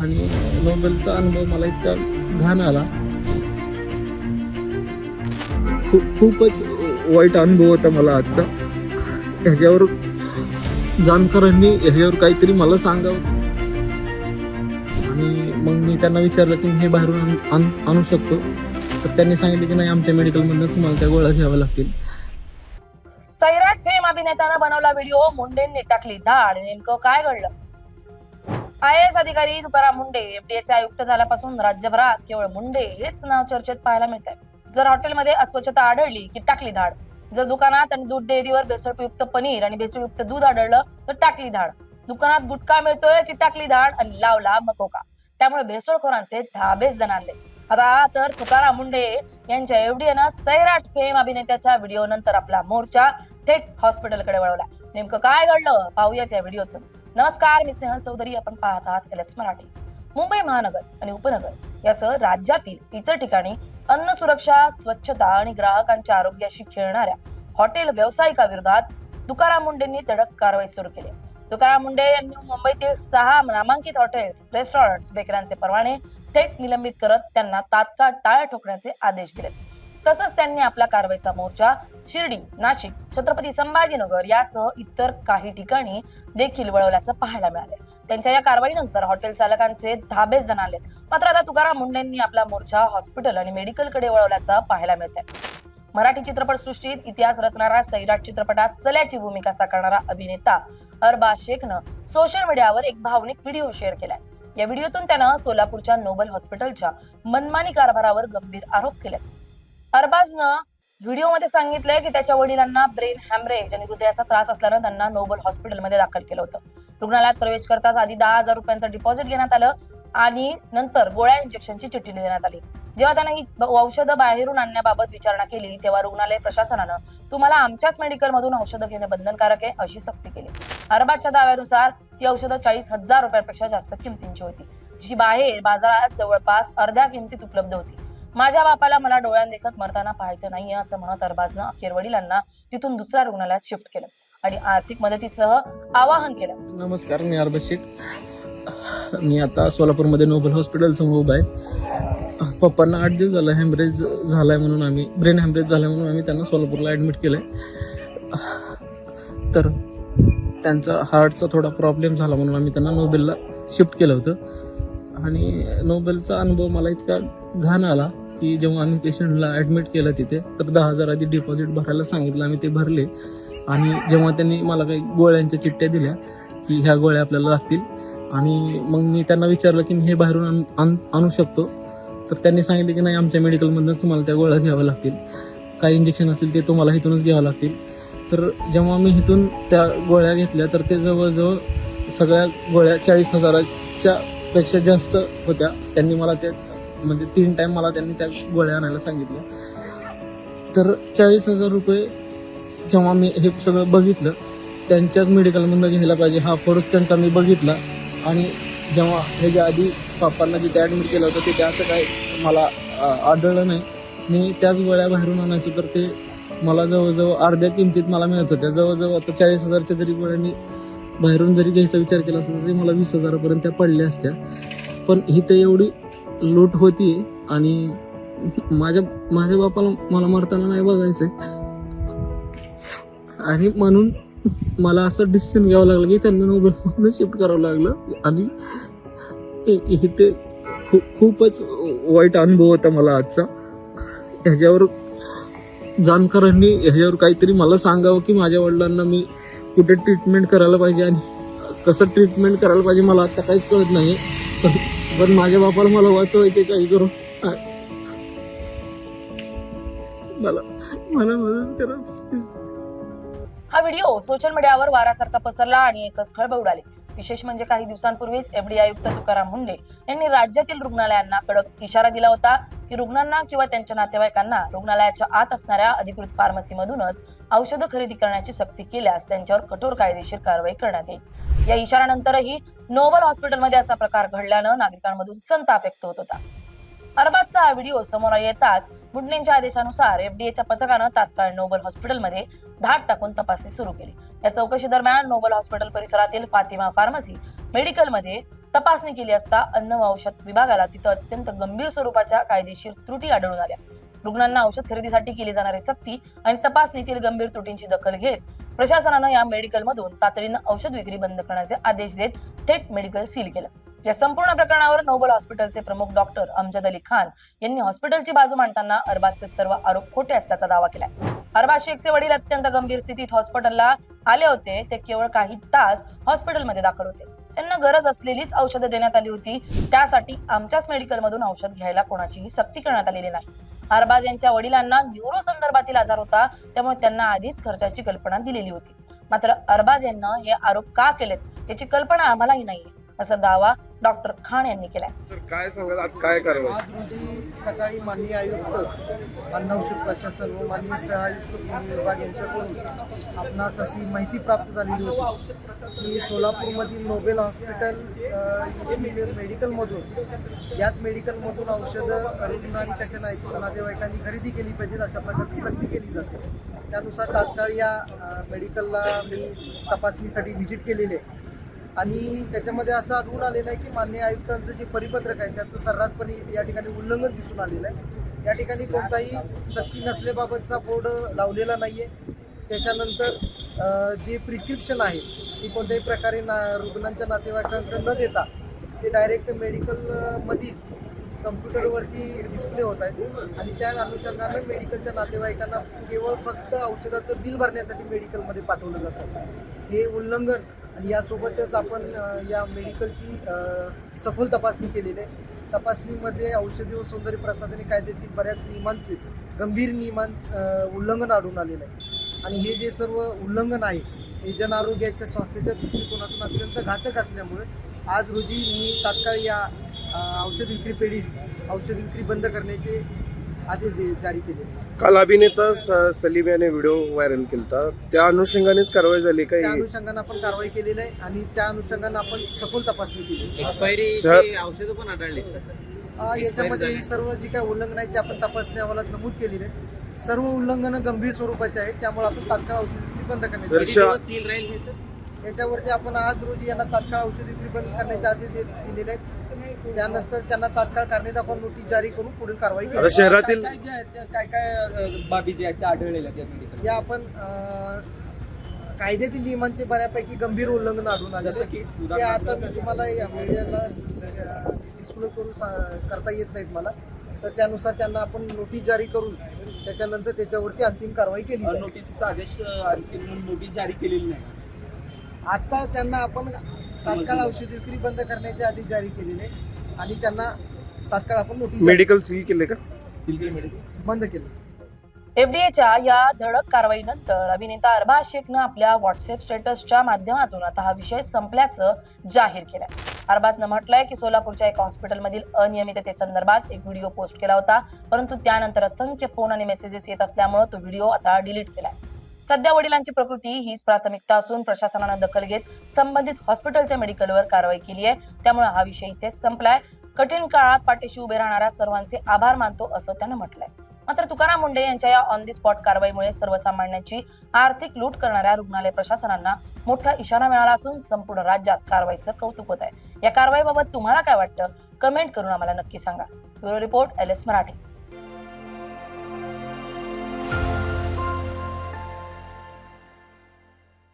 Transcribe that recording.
आणि नोबेलचा अनुभव मला इतका घाण आला, खूपच वाईट अनुभव होता मला आजचा. ह्याच्यावर जाणकारांनी ह्याच्यावर काहीतरी मला सांगावं. आणि मग मी त्यांना विचारलं की हे बाहेरून आणू शकतो, तर त्यांनी सांगितलं की नाही, आमच्या मेडिकलमधूनच तुम्हाला त्या गोळ्या घ्याव्या लागतील. सैराट फेम अभिनेत्यानं बनवला व्हिडिओ, मुंडेंनी टाकली धाड. नेमकं काय घडलं? IAS अधिकारी तुकाराम मुंडे एफडीएचे आयुक्त झाल्यापासून राज्यभरात केवळ मुंडे हेच नाव चर्चेत पाहायला मिळत आहे. जर हॉटेलमध्ये अस्वच्छता आढळली की टाकली धाड. जर दुकानात आणि दूध डेअरीवर भेसळयुक्त पनीर आणि भेसळयुक्त दूध आढळलं तर टाकली धाड. दुकानात गुटखा मिळतोय की टाकली धाड आणि लावला मकोका. त्यामुळे भेसळखोरांचे धाबेच दणाणले. आता तर तुकाराम मुंडे यांच्या एफडीएनं सैराट फेम अभिनेत्याच्या व्हिडिओ नंतर आपला मोर्चा थेट हॉस्पिटलकडे वळवला. नेमकं काय घडलं पाहूयात या व्हिडिओतून. नमस्कार, मी स्नेहल चौधरी. आपण पाहत आहात LS मराठी. मुंबई महानगर आणि उपनगर यासह राज्यातील इतर ठिकाणी अन्न सुरक्षा, स्वच्छता आणि ग्राहकांच्या आरोग्याशी खेळणाऱ्या हॉटेल व्यावसायिकाविरोधात तुकाराम मुंडेंनी धडक कारवाई सुरू केली. तुकाराम मुंडे यांनी मुंबईतील 6 नामांकित हॉटेल्स, रेस्टॉरंट्स, बेकऱ्यांचे परवाने थेट निलंबित करत त्यांना तात्काळ टाळ्या ठोकण्याचे आदेश दिले. तसंच त्यांनी आपला कारवाईचा मोर्चा शिर्डी, नाशिक, छत्रपती संभाजीनगर यासह इतर काही ठिकाणी देखील वळवल्याचं पाहायला मिळाले. त्यांच्या या कारवाईनंतर हॉटेल चालकांचे धाबेच दणाणले. मात्र आता तुकाराम मुंडेंनी आपला मोर्चा हॉस्पिटल आणि मेडिकलकडे वळवल्याचं पाहायला मिळत आहे. मराठी चित्रपटसृष्टीत इतिहास रचणारा सैराट चित्रपटात सल्याची भूमिका साकारणारा अभिनेता अरबाज शेखनं सोशल मीडियावर एक भावनिक व्हिडिओ शेअर केलाय. या व्हिडिओतून त्यानं सोलापूरच्या नोबल हॉस्पिटलच्या मनमानी कारभारावर गंभीर आरोप केले. अरबाजनं व्हिडिओमध्ये सांगितलंय की त्याच्या वडिलांना ब्रेन हॅमरेज आणि हृदयाचा त्रास असल्यानं त्यांना नोबल हॉस्पिटलमध्ये दाखल केलं होतं. रुग्णालयात प्रवेश करताच आधी 10,000 रुपयांचं डिपॉझिट घेण्यात आलं आणि नंतर गोळ्या इंजेक्शनची चिठ्ठी देण्यात आली. जेव्हा त्यांना ही औषधं बाहेरून आणण्याबाबत विचारणा केली तेव्हा रुग्णालय प्रशासनानं तुम्हाला आमच्याच मेडिकल मधून औषधं घेणं बंधनकारक आहे अशी सक्ती केली. अरबाजच्या दाव्यानुसार ती औषधं 40,000 रुपयांपेक्षा जास्त किमतींची होती, जी बाहेर बाजारात जवळपास अर्ध्या किमतीत उपलब्ध होती. माझ्या बापाला मला डोळ्यात देखत मरताना पाहायचं नाहीये असं म्हणत अरबाजनं अखेर वडिलांना तिथून दुसऱ्या रुग्णालयात शिफ्ट केलं आणि आर्थिक मदतीसह आवाहन केलं. नमस्कार, मी अरबाज शेख. मी आता सोलापूरमध्ये नोबल हॉस्पिटल समोर उभा आहे. पप्पांना 8 दिवस झाला हॅमरेज झालाय म्हणून ब्रेन हॅमरेज झालाय म्हणून आम्ही त्यांना सोलापूरला ऍडमिट केलंय. तर त्यांचा हार्टचा थोडा प्रॉब्लेम झाला म्हणून आम्ही त्यांना नोबेलला शिफ्ट केलं होतं. आणि नोबेलचा अनुभव मला इतका घाण आला की जेव्हा आम्ही पेशंटला ऍडमिट केलं तिथे, तर 10,000 आधी डिपॉझिट भरायला सांगितलं. आम्ही ते भरले आणि जेव्हा त्यांनी मला काही गोळ्यांच्या चिठ्ठ्या दिल्या की ह्या गोळ्या आपल्याला लागतील, आणि मग मी त्यांना विचारलं की मी हे बाहेरून आणू शकतो, तर त्यांनी सांगितलं की नाही, आमच्या मेडिकलमधूनच तुम्हाला त्या गोळ्या घ्याव्या लागतील. काही इंजेक्शन असतील ते तुम्हाला इथूनच घ्यावं लागतील. तर जेव्हा मी इथून त्या गोळ्या घेतल्या तर ते जवळजवळ सगळ्या गोळ्या 40,000च्या पेक्षा जास्त होत्या. त्यांनी मला त्या म्हणजे 3 टाइम मला त्यांनी त्या गोळ्या आणायला सांगितल्या. तर 40,000 रुपये जेव्हा मी हे सगळं बघितलं, त्यांच्याच मेडिकलमधून घ्यायला पाहिजे हा फोर्स त्यांचा मी बघितला. आणि जेव्हा ह्याच्या आधी पापांना जिथे ॲडमिट केलं होतं तिथे असं काय मला आढळलं नाही. मी त्याच गोळ्या बाहेरून आणायचो तर ते मला जवळजवळ अर्ध्या किमतीत मला मिळत होत्या. जवळजवळ आता 40,000च्या जरी गोळ्या मी बाहेरून जरी घ्यायचा विचार केला असता तरी मला 20,000पर्यंत त्या पडल्या असत्या. पण इथे एवढी लूट होती आणि माझ्या बापाला मला मरताना नाही बघायचंय. आणि म्हणून मला असं डिसिजन घ्यावं लागलं की त्यांना नोबेलमधून शिफ्ट करावं लागलं. आणि इथे खूपच वाईट अनुभव होता मला आजचा. ह्याच्यावर जाणकारांनी ह्याच्यावर काहीतरी मला सांगावं की माझ्या वडिलांना मी कुठे ट्रीटमेंट करायला पाहिजे आणि कसं ट्रीटमेंट करायला पाहिजे. मला आता काहीच कळत नाही. पण माझ्या बापाला मला वाचवायचे काही करून. मला मदत करा. हा व्हिडिओ सोशल मीडियावर वारासारखा पसरला आणि एकच खळबळ उडाली. विशेष म्हणजे काही दिवसांपूर्वीच एफडीए आयुक्त तुकाराम मुंडे यांनी राज्यातील रुग्णालयांना कडक इशारा दिला होता की रुग्णांना किंवा त्यांच्या नातेवाईकांना रुग्णालयाच्या आत असणाऱ्या अधिकृत फार्मसीमधूनच औषधं खरेदी करण्याची सक्ती केल्यास त्यांच्यावर कठोर कायदेशीर कारवाई करण्यात येईल. या इशाऱ्यानंतरही नोबल हॉस्पिटलमध्ये असा प्रकार घडल्यानं नागरिकांमधून संताप व्यक्त होत होता. अरबाजचा हा व्हिडिओ समोर येताच मुंडेंच्या आदेशानुसार एफडीएच्या पथकानं तात्काळ नोबल हॉस्पिटलमध्ये धाड टाकून तपासणी सुरू केली. या चौकशी दरम्यान नोबल हॉस्पिटल परिसरातील फातिमा फार्मसी मेडिकलमध्ये तपासणी केली असता अन्न व औषध विभागाला तिथं अत्यंत गंभीर स्वरूपाच्या कायदेशीर त्रुटी आढळून आल्या. रुग्णांना औषध खरेदीसाठी केली जाणारी सक्ती आणि तपासणीतील गंभीर त्रुटींची दखल घेत प्रशासनानं या मेडिकलमधून तातडीनं औषध विक्री बंद करण्याचे आदेश देत थेट मेडिकल सील केलं. या संपूर्ण प्रकरणावर नोबल हॉस्पिटलचे प्रमुख डॉक्टर अमजद अली खान यांनी हॉस्पिटलची बाजू मांडताना अरबाजचे सर्व आरोप खोटे असल्याचा दावा केलाय. अरबाज शेखचे वडील अत्यंत गंभीर स्थितीत हॉस्पिटलला आले होते. ते केवळ काही तास हॉस्पिटलमध्ये दाखल होते. त्यांना गरज असलेलीच औषधं देण्यात आली होती. त्यासाठी आमच्याच मेडिकलमधून औषध घ्यायला कोणाचीही सक्ती करण्यात आलेली नाही. अरबाज यांच्या वडिलांना न्यूरो संदर्भातील आजार होता, त्यामुळे त्यांना आधीच खर्चाची कल्पना दिलेली होती. मात्र अरबाज यांना हे आरोप का केलेत याची कल्पना आम्हालाही नाहीये, असा दावा डॉक्टर खान यांनी केलाय. सर काय सांगाल, आज काय कारवाई? आज रोजी सकाळी माननीय आयुक्त अन्न औषध प्रशासन व माननीय सहआयुक्त पुणे विभाग यांच्याकडून आपणास अशी माहिती प्राप्त झालेली होती की सोलापूरमधील नोबेल हॉस्पिटल येथील मेडिकलमधून याच मेडिकलमधून औषधं रुग्ण आणि त्याच्या नातेवाईकांनी खरेदी केली पाहिजेत अशा प्रकारची सक्ती केली जाते. त्यानुसार तात्काळ या मेडिकलला मी तपासणीसाठी व्हिजिट केलेली आहे आणि त्याच्यामध्ये असं आढळून आलेलं आहे की माननीय आयुक्तांचं जे परिपत्रक आहे त्याचं सर्रासपणे या ठिकाणी उल्लंघन दिसून आलेलं आहे. या ठिकाणी कोणताही सक्ती नसल्याबाबतचा बोर्ड लावलेला नाही आहे. त्याच्यानंतर जे प्रिस्क्रिप्शन आहे ती कोणत्याही प्रकारे रुग्णांच्या नातेवाईकांकडे न देता ते डायरेक्ट मेडिकलमधील कम्प्युटरवरती डिस्प्ले होत आहेत आणि त्या अनुषंगानं मेडिकलच्या नातेवाईकांना केवळ फक्त औषधाचं बिल भरण्यासाठी मेडिकलमध्ये पाठवलं जातं. हे उल्लंघन आणि यासोबतच आपण या मेडिकलची सखोल तपासणी केलेली आहे. तपासणीमध्ये औषधी व सौंदर्य प्रसाधने कायद्यातील बऱ्याच नियमांचे गंभीर उल्लंघन आढळून आलेलं आहे आणि हे जे सर्व उल्लंघन आहे हे जन आरोग्याच्या संस्थेच्या दृष्टिकोनातून अत्यंत घातक असल्यामुळे आज रोजी मी तात्काळ या औषध विक्री पेढीस औषध विक्री बंद करण्याचे आदेश जारी केले. काल अभिनेता सलीम याने व्हिडिओ व्हायरल केला, त्या अनुषंगानेच कारवाई झाली का? त्या अनुषंगाने आपण कारवाई केलेली आहे आणि त्या अनुषंगाने आपण सखोल तपासणी केली. औषधं पण आढळले. याच्यामध्ये ही सर्व जी काही उल्लंघन आहे ते आपण तपासणी अहवालात नमूद केलेले आहे. सर्व उल्लंघन गंभीर स्वरूपाचे आहेत, त्यामुळे आपण तात्काळ औषध विक्री बंद करण्याची याच्यावरती आपण आज रोजी यांना तात्काळ औषध विक्री बंद करण्याचे आदेश दिलेले आहेत. त्यानंतर त्यांना तात्काळ कारणे दाखवा नोटीस जारी करून पुढील कारवाई केली. शहरातील काय बाबी जे आहेत त्या आढळलेल्या या आपण कायद्यातील नियमांचे बऱ्यापैकी गंभीर उल्लंघन आढळून आले. जसं की ते आता मी तुम्हाला या मीडियाला डिस्प्ले करून करता येत नाहीत मला, तर त्यानुसार त्यांना आपण नोटीस जारी करून त्याच्यानंतर त्याच्यावरती अंतिम कारवाई केली जाईल. नोटीसचा आदेश आणखी नोटीस जारी केलेली नाही. आता त्यांना आपण तात्काळ औषध विक्री बंद करण्याचे आदेश जारी केलेले आणि त्यांना तात्काळ आपण नोटीस मेडिकल सील केले का? बंद केलं. एफडीएच्या या धडक कारवाईनंतर अभिनेता अरबाज शेखनं आपल्या व्हॉट्सअप स्टेटसच्या माध्यमातून आता हा विषय संपल्याचं जाहीर केलंय. अरबाजनं म्हटलंय की सोलापूरच्या एका हॉस्पिटलमधील अनियमिततेसंदर्भात एक व्हिडिओ पोस्ट केला होता, परंतु त्यानंतर असंख्य फोन आणि मेसेजेस येत असल्यामुळे तो व्हिडिओ आता डिलीट केलाय. सध्या वडिलांची प्रकृती हीच प्राथमिकता असून प्रशासनानं दखल घेत संबंधित हॉस्पिटलच्या मेडिकलवर कारवाई केली आहे. त्यामुळे हा विषय इथेच संपलाय. कठीण काळात पाठीशी उभे राहणाऱ्या सर्वांचे आभार मानतो असं त्यानं म्हटलंय. मात्र तुकाराम मुंढे यांच्या या ऑन दी स्पॉट कारवाईमुळे सर्वसामान्यांची आर्थिक लूट करणाऱ्या रुग्णालय प्रशासनांना मोठा इशारा मिळाला असून संपूर्ण राज्यात कारवाईचं कौतुक होत आहे. या कारवाईबाबत तुम्हाला काय वाटतं? कमेंट करून आम्हाला नक्की सांगा. Bureau report LS Marathi.